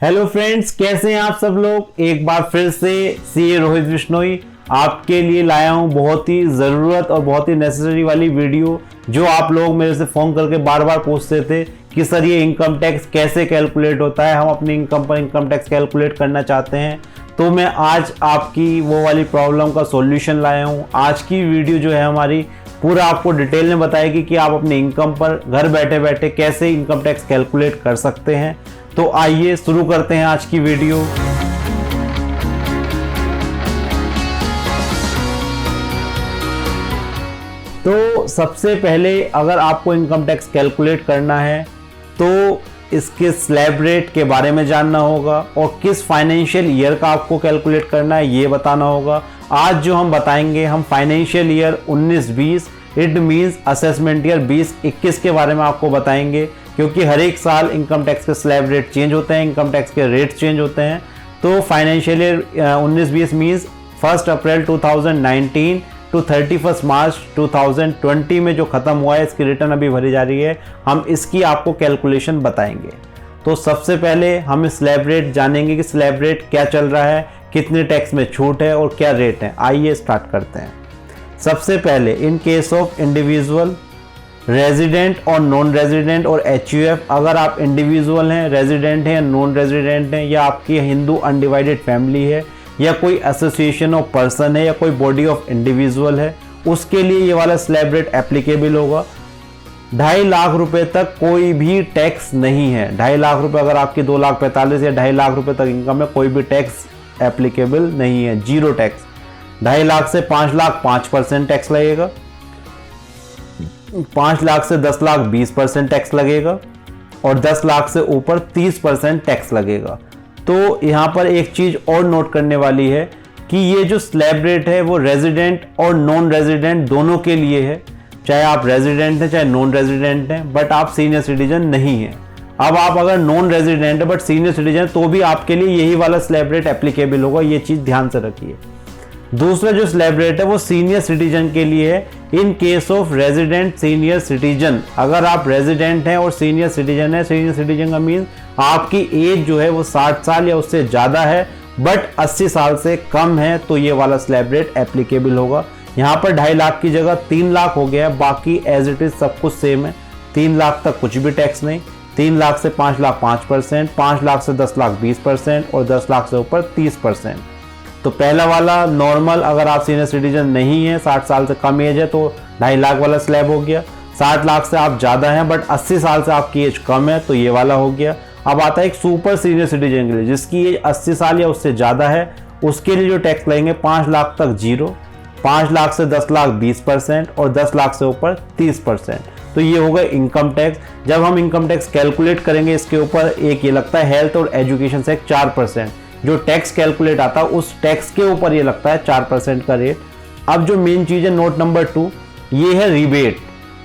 Hello friends, कैसे हैं आप सब लोग। एक बार फिर से सीए रोहित बिश्नोई आपके लिए लाया हूं बहुत ही ज़रूरत और बहुत ही नेसेसरी वाली वीडियो, जो आप लोग मेरे से फ़ोन करके बार बार पूछते थे कि सर ये इनकम टैक्स कैसे कैलकुलेट होता है। हम अपनी इनकम पर इनकम टैक्स कैलकुलेट करना चाहते हैं, तो मैं आज आपकी वो वाली प्रॉब्लम का सॉल्यूशन लाया हूँ। आज की वीडियो जो है हमारी पूरा आपको डिटेल में बताएगी कि आप अपनी इनकम पर घर बैठे बैठे कैसे इनकम टैक्स कैलकुलेट कर सकते हैं। तो आइए शुरू करते हैं आज की वीडियो। तो सबसे पहले अगर आपको इनकम टैक्स कैलकुलेट करना है तो इसके स्लैब रेट के बारे में जानना होगा और किस फाइनेंशियल ईयर का आपको कैलकुलेट करना है ये बताना होगा। आज जो हम बताएंगे हम financial year 19-20 it means assessment year 20-21 के बारे में आपको बताएंगे, क्योंकि हर एक साल इनकम टैक्स के स्लैब रेट चेंज होते हैं, इनकम टैक्स के रेट चेंज होते हैं। तो financial year 19-20 means 1 April 2019 to 31 March 2020 में जो ख़त्म हुआ है, इसकी रिटर्न अभी भरी जा रही है, हम इसकी आपको कैलकुलेशन बताएंगे। तो सबसे पहले हम स्लैब रेट जानेंगे कि स्लैब रेट क्या चल रहा है, कितने टैक्स में छूट है और क्या रेट है। आइए स्टार्ट करते हैं। सबसे पहले in case of individual, resident और नॉन रेजिडेंट और एचयूएफ, अगर आप इंडिविजुअल हैं, रेजिडेंट हैं, नॉन रेजिडेंट हैं, या आपकी हिंदू अनडिवाइडेड फैमिली है, या कोई एसोसिएशन ऑफ पर्सन है, या कोई बॉडी ऑफ इंडिविजुअल है, उसके लिए ये वाला स्लैब रेट एप्लीकेबल होगा। 2.5 लाख रुपए तक कोई भी टैक्स नहीं है। 2.5 लाख रुपए अगर आपकी 2,45,000 या 2.5 लाख रुपए तक इनकम है, कोई भी टैक्स एप्लीकेबल नहीं है, जीरो टैक्स। 2.5 लाख से 5 लाख 5% टैक्स लगेगा, 5 लाख से 10 लाख 20% टैक्स लगेगा और 10 लाख से ऊपर 30% टैक्स लगेगा। तो यहाँ पर एक चीज़ और नोट करने वाली है कि ये जो स्लैब रेट है वो रेजिडेंट और नॉन रेजिडेंट दोनों के लिए है। चाहे आप रेजिडेंट हैं चाहे नॉन रेजिडेंट हैं, बट आप सीनियर सिटीजन नहीं हैं। अब आप अगर नॉन रेजिडेंट है बट सीनियर सिटीजन, तो भी आपके लिए यही वाला स्लैब रेट एप्लीकेबल होगा, ये चीज़ ध्यान से रखिए। दूसरा जो स्लैब रेट है वो सीनियर सिटीजन के लिए है। In case of resident senior citizen, अगर आप रेजिडेंट हैं और सीनियर सिटीजन है, सीनियर सिटीजन का मीन आपकी एज जो है वो 60 साल या उससे ज़्यादा है बट 80 साल से कम है, तो ये वाला स्लैब रेट एप्लीकेबल होगा। यहाँ पर 2.5 लाख की जगह 3 लाख हो गया है, बाकी एज इट इज़ सब कुछ सेम है। 3 लाख तक कुछ भी टैक्स नहीं, 3 लाख से 5 लाख 5%, 5 लाख से 10 लाख 20% और 10 लाख से ऊपर 30%। तो पहला वाला नॉर्मल, अगर आप सीनियर सिटीजन नहीं है, 60 साल से कम एज है, तो 2.5 लाख वाला स्लैब हो गया। 60 लाख से आप ज़्यादा हैं बट 80 साल से आपकी एज कम है, तो ये वाला हो गया। अब आता है एक सुपर सीनियर सिटीजन के लिए, जिसकी एज 80 साल या उससे ज़्यादा है, उसके लिए जो टैक्स लगेंगे 5 लाख तक 0, 5 लाख से 10 लाख 20% और 10 लाख से ऊपर 30%। तो ये होगा इनकम टैक्स। जब हम इनकम टैक्स कैलकुलेट करेंगे, इसके ऊपर एक ये लगता है हेल्थ और एजुकेशन से 4%, जो टैक्स कैलकुलेट आता है उस टैक्स के ऊपर ये लगता है 4% का रेट। अब जो मेन चीज़ है नोट नंबर 2, ये है रिबेट।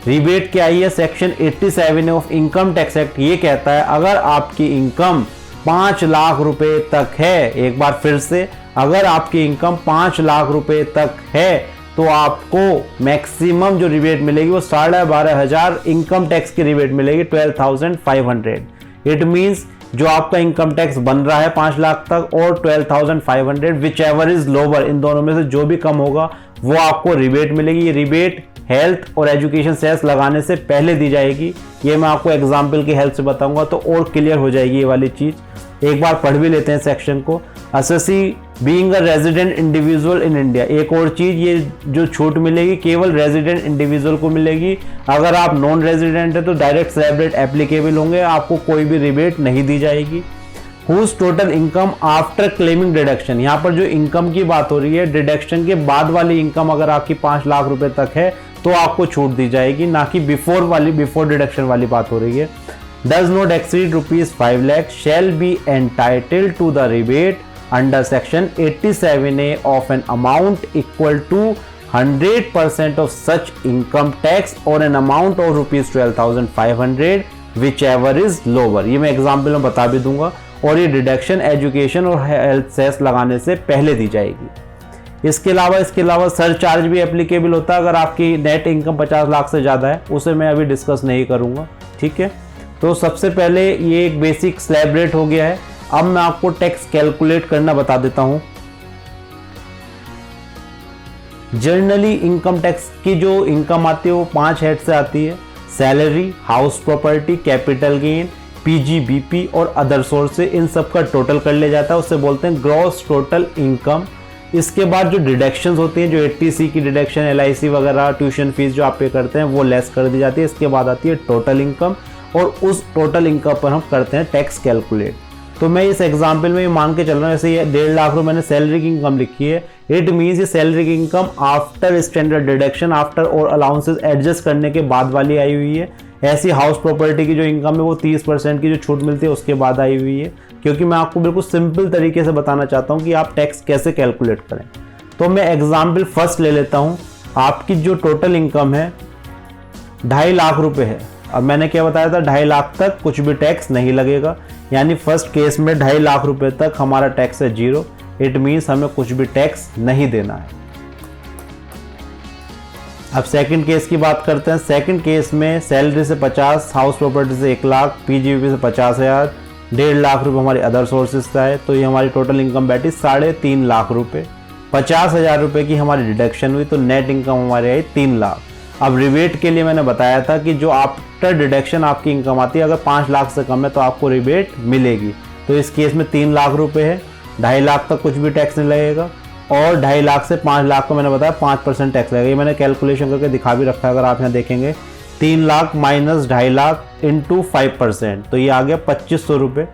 रिबेट क्या है? Section 87 of income tax act ये कहता है अगर आपकी इनकम 5 लाख रुपए तक है, एक बार फिर से, अगर आपकी इनकम 5 लाख रुपए तक है तो आपको मैक्सिमम जो रिबेट मिलेगी वो 12,500 इनकम टैक्स की रिबेट मिलेगी, 12,500। इट मीन्स जो आपका इनकम टैक्स बन रहा है 5 लाख तक और 12,500, विच एवर इज लोअर, इन दोनों में से जो भी कम होगा वो आपको रिबेट मिलेगी। ये रिबेट हेल्थ और एजुकेशन सेस लगाने से पहले दी जाएगी। ये मैं आपको एग्जाम्पल की हेल्प से बताऊंगा तो और क्लियर हो जाएगी ये वाली चीज़। एक बार पढ़ भी लेते हैं सेक्शन को। Assessee being a resident individual in India, एक और चीज़, ये जो छूट मिलेगी केवल रेजिडेंट इंडिविजुअल को मिलेगी। अगर आप नॉन रेजिडेंट है तो डायरेक्ट स्लैब रेट एप्लीकेबल होंगे, आपको कोई भी रिबेट नहीं दी जाएगी। Whose total income after claiming deduction, यहाँ पर जो इनकम की बात हो रही है, डिडक्शन के बाद वाली इनकम अगर आपकी 5 लाख रुपए तक है तो आपको छूट दी जाएगी, ना कि बिफोर डिडक्शन वाली बात हो रही है। Does not exceed ₹5 lakh shall be entitled to the rebate under section 87A of an amount equal to 100% of such income tax or an amount of ₹12,500 whichever is lower। ये मैं example में बता भी दूंगा। और ये डिडक्शन एजुकेशन और health cess लगाने से पहले दी जाएगी। इसके अलावा सरचार्ज भी एप्लीकेबल होता है अगर आपकी नेट इनकम 50 लाख से ज़्यादा है, उसे मैं अभी डिस्कस नहीं करूँगा। ठीक है, तो सबसे पहले ये एक बेसिक स्लैब रेट हो गया है। अब मैं आपको टैक्स कैलकुलेट करना बता देता हूं। जनरली इनकम टैक्स की जो इनकम आती है वो 5 हेड से आती है: salary, house property, capital gain, PGBP और अदर सोर्स से। इन सब का टोटल कर लिया जाता है, उससे बोलते हैं ग्रॉस टोटल इनकम। इसके बाद जो डिडक्शंस होती हैं, जो 80C की डिडक्शन, LIC वगैरह, ट्यूशन फीस जो आप पे करते हैं वो लेस कर दी जाती है। इसके बाद आती है टोटल इनकम, और उस टोटल इनकम पर हम करते हैं टैक्स कैलकुलेट। तो मैं इस एग्जाम्पल में ये मान के चल रहा हूँ, जैसे ये 1.5 लाख रुपये मैंने सैलरी की इनकम लिखी है। इट मीन्स ये सैलरी की income after standard deduction, after और अलाउंसेस एडजस्ट करने के बाद वाली आई हुई है। ऐसी हाउस प्रॉपर्टी की जो इनकम है वो 30% की जो छूट मिलती है उसके बाद आई हुई है, क्योंकि मैं आपको बिल्कुल सिंपल तरीके से बताना चाहता हूँ कि आप टैक्स कैसे कैलकुलेट करें। तो मैं एग्जाम्पल फर्स्ट ले लेता हूँ। आपकी जो टोटल इनकम है 2.5 लाख रुपये है। अब मैंने क्या बताया था, 2.5 लाख तक कुछ भी टैक्स नहीं लगेगा, यानी फर्स्ट केस में 2.5 लाख रुपए तक हमारा टैक्स है 0। इट मीन्स हमें कुछ भी टैक्स नहीं देना है। अब सेकंड केस की बात करते हैं। सेकंड केस में सैलरी से 50, हाउस प्रॉपर्टी से 1 लाख, पीजीबीपी से 50,000, 1.5 लाख रुपए हमारी अदर सोर्सेज से आए, तो ये हमारी टोटल इनकम बैठी 3.5 लाख रुपए। 50,000 रुपए की हमारी डिडक्शन हुई, तो नेट इनकम हमारी आई 3 लाख। अब रिबेट के लिए मैंने बताया था कि जो आफ्टर डिडक्शन आपकी इनकम आती है, अगर 5 लाख से कम है तो आपको रिबेट मिलेगी। तो इस केस में 3 लाख रुपए है, 2.5 लाख तक कुछ भी टैक्स नहीं लगेगा, और 2.5 लाख से 5 लाख को मैंने बताया 5% टैक्स लगेगा। ये मैंने कैलकुलेशन करके दिखा भी रखा है, अगर आप यहाँ देखेंगे 3 लाख माइनस 2.5 लाख इंटू 5%, तो ये आ गया 2500 रुपये।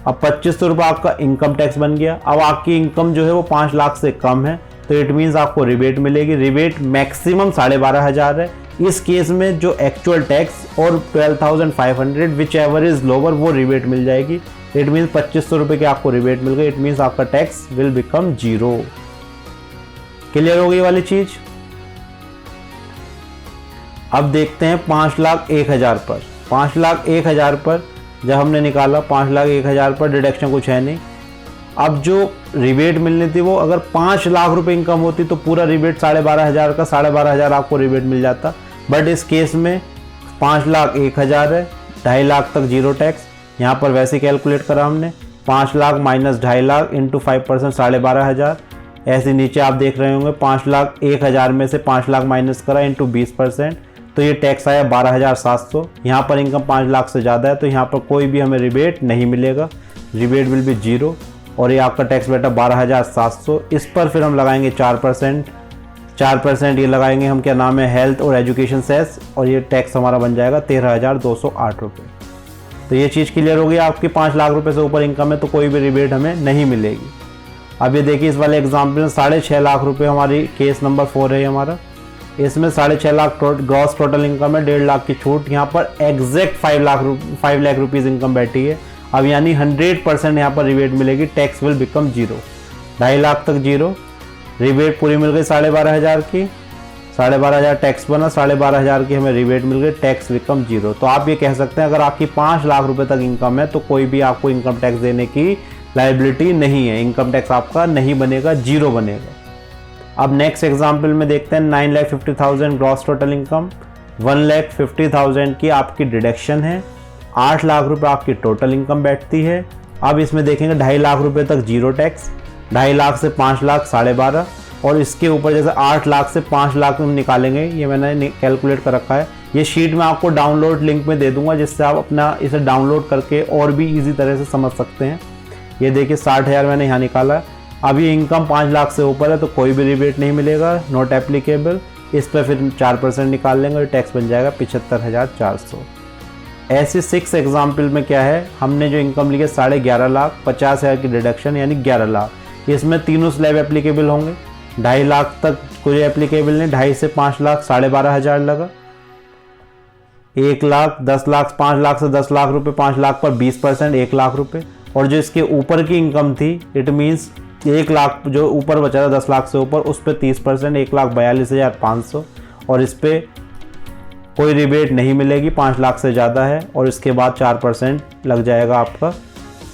अब 2500 रुपये आपका इनकम टैक्स बन गया। अब आपकी इनकम जो है वो 5 लाख से कम है, तो इट मीन्स आपको रिबेट मिलेगी। रिबेट मैक्सिमम 12,500 है। इस केस में जो एक्चुअल टैक्स और 12,500 विच एवर इज लोअर वो रिबेट मिल जाएगी। इट मीन्स 2500 रुपये की आपको रिबेट मिल गई। इट मीन्स आपका टैक्स विल बिकम 0। क्लियर हो गई वाली चीज। अब देखते हैं 5,01,000 पर। 5,01,000 पर जब हमने निकाला, 5,01,000 पर डिडक्शन कुछ है नहीं। अब जो रिबेट मिलनी थी वो अगर 5 लाख रुपए इनकम होती तो पूरा रिबेट 12,500 का 12,500 आपको रिबेट मिल जाता। बट इस केस में 5,01,000 है, 2.5 लाख तक 0 टैक्स। यहाँ पर वैसे कैलकुलेट करा हमने, 5 लाख माइनस 2.5 लाख इंटू 5% 12,500। ऐसे नीचे आप देख रहे होंगे 5,01,000 में से 5 लाख माइनस करा इंटू 20%, तो ये टैक्स आया 12,700। यहाँ पर इनकम 5 लाख से ज़्यादा है, तो यहाँ पर कोई भी हमें रिबेट नहीं मिलेगा। रिबेट विल बी 0, और ये आपका टैक्स बैठा 12,700। इस पर फिर हम लगाएंगे 4%। 4% ये लगाएंगे हम, क्या नाम है, हेल्थ और एजुकेशन सेस, और ये टैक्स हमारा बन जाएगा 13,208 रुपये। तो ये चीज़ क्लियर हो गई। आपकी 5 लाख रुपए से ऊपर इनकम है तो कोई भी रिबेट हमें नहीं मिलेगी। अब ये देखिए इस वाले एग्जाम्पल में 6.5 लाख रुपए हमारी केस नंबर 4 है हमारा। इसमें 6.5 लाख ग्रॉस टोटल इनकम है, 1.5 लाख की छूट। यहाँ पर एग्जैक्ट 5 लाख रुपीज़ इनकम बैठी है। अब यानी 100% यहाँ पर रिबेट मिलेगी। Tax will become 0। 2.5 लाख तक 0, रिबेट पूरी मिल गई 12,500 की, 12,500 टैक्स बना, 12,500 की हमें रिबेट मिल गई, टैक्स बिकम 0। तो आप ये कह सकते हैं अगर आपकी 5 लाख रुपए तक इनकम है तो कोई भी आपको इनकम टैक्स देने की लायबिलिटी नहीं है। इनकम टैक्स आपका नहीं बनेगा, 0 बनेगा। अब नेक्स्ट एग्जाम्पल में देखते हैं 9,50,000 ग्रॉस टोटल इनकम, 1,50,000 की आपकी डिडक्शन है, 8 लाख रुपए आपकी टोटल इनकम बैठती है। अब इसमें देखेंगे 2.5 लाख रुपए तक 0 टैक्स, 2.5 लाख से 5 लाख 12.5, और इसके ऊपर जैसे 8 लाख से 5 लाख हम निकालेंगे, ये मैंने कैलकुलेट कर रखा है। ये शीट मैं आपको डाउनलोड लिंक में दे दूंगा, जिससे आप अपना इसे डाउनलोड करके और भी इजी तरह से समझ सकते हैं। ये देखिए 60,000 मैंने यहाँ निकाला। अब ये इनकम 5 लाख से ऊपर है तो कोई भी रिबेट नहीं मिलेगा, नॉट एप्लीकेबल। इस पर फिर 4% निकाल लेंगे और टैक्स बन जाएगा 75,400। ऐसे 6 एग्जाम्पल में क्या है, हमने जो इनकम ली है 11.5 लाख, 50,000 की डिडक्शन यानी 11 लाख। इसमें तीनों स्लैब एप्लीकेबल होंगे। 2.5 लाख तक कोई एप्लीकेबल नहीं, 2.5 से 5 लाख 12,500 लगा। 1 लाख, 10 लाख, 5 लाख से 10 लाख रुपए, 5 लाख पर 20% 1 लाख रुपए। और जो इसके ऊपर की इनकम थी, इट मीन्स 1 लाख जो ऊपर बचा था 10 लाख से ऊपर, उस पर 30% 1,42,500, और इस पर कोई रिबेट नहीं मिलेगी, 5 लाख से ज़्यादा है। और इसके बाद 4% लग जाएगा आपका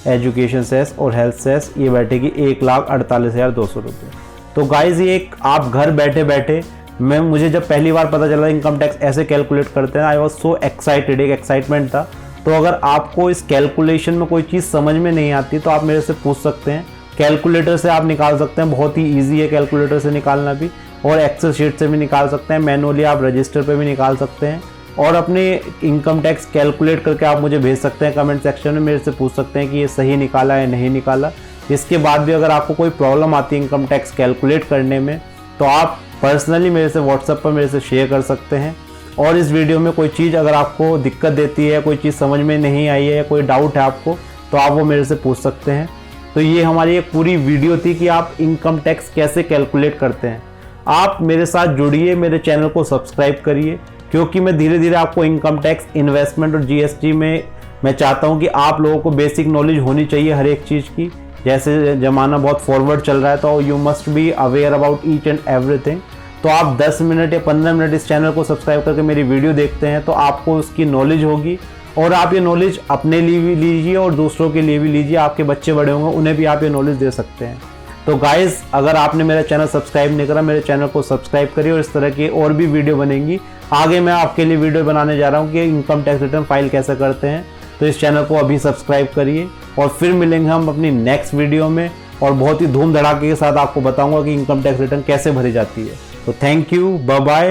एजुकेशन सेस और हेल्थ सेस, ये बैठेगी 1,48,200 रुपये। तो गाइज ये एक आप घर बैठे बैठे, मुझे जब पहली बार पता चला इनकम टैक्स ऐसे कैलकुलेट करते हैं, आई वॉज सो एक्साइटेड, एक एक्साइटमेंट था। तो अगर आपको इस कैलकुलेशन में कोई चीज़ समझ में नहीं आती तो आप मेरे से पूछ सकते हैं। कैलकुलेटर से आप निकाल सकते हैं, बहुत ही ईजी है कैलकुलेटर से निकालना भी, और एक्सेल शीट से भी निकाल सकते हैं, मैनुअली आप रजिस्टर पे भी निकाल सकते हैं, और अपने इनकम टैक्स कैलकुलेट करके आप मुझे भेज सकते हैं कमेंट सेक्शन में, मेरे से पूछ सकते हैं कि ये सही निकाला है नहीं निकाला। इसके बाद भी अगर आपको कोई प्रॉब्लम आती है इनकम टैक्स कैलकुलेट करने में तो आप पर्सनली मेरे से व्हाट्सएप पर मेरे से शेयर कर सकते हैं। और इस वीडियो में कोई चीज़ अगर आपको दिक्कत देती है, कोई चीज़ समझ में नहीं आई है या कोई डाउट है आपको, तो आप वो मेरे से पूछ सकते हैं। तो ये हमारी एक पूरी वीडियो थी कि आप इनकम टैक्स कैसे कैलकुलेट करते हैं। आप मेरे साथ जुड़िए, मेरे चैनल को सब्सक्राइब करिए, क्योंकि मैं धीरे धीरे आपको इनकम टैक्स, इन्वेस्टमेंट और जीएसटी में मैं चाहता हूँ कि आप लोगों को बेसिक नॉलेज होनी चाहिए हर एक चीज़ की। जैसे ज़माना बहुत फॉरवर्ड चल रहा है तो you must be aware about each and everything. तो आप 10 मिनट या 15 मिनट इस चैनल को सब्सक्राइब करके मेरी वीडियो देखते हैं तो आपको उसकी नॉलेज होगी, और आप ये नॉलेज अपने लिए भी लीजिए और दूसरों के लिए भी लीजिए। आपके बच्चे बड़े होंगे, उन्हें भी आप ये नॉलेज दे सकते हैं। तो गाइस, अगर आपने मेरा चैनल सब्सक्राइब नहीं करा, मेरे चैनल को सब्सक्राइब करिए, और इस तरह की और भी वीडियो बनेंगी। आगे मैं आपके लिए वीडियो बनाने जा रहा हूँ कि इनकम टैक्स रिटर्न फाइल कैसे करते हैं। तो इस चैनल को अभी सब्सक्राइब करिए, और फिर मिलेंगे हम अपनी नेक्स्ट वीडियो में, और बहुत ही धूम धड़ाके के साथ आपको बताऊंगा कि इनकम टैक्स रिटर्न कैसे भरी जाती है। तो थैंक यू, बाय बाय।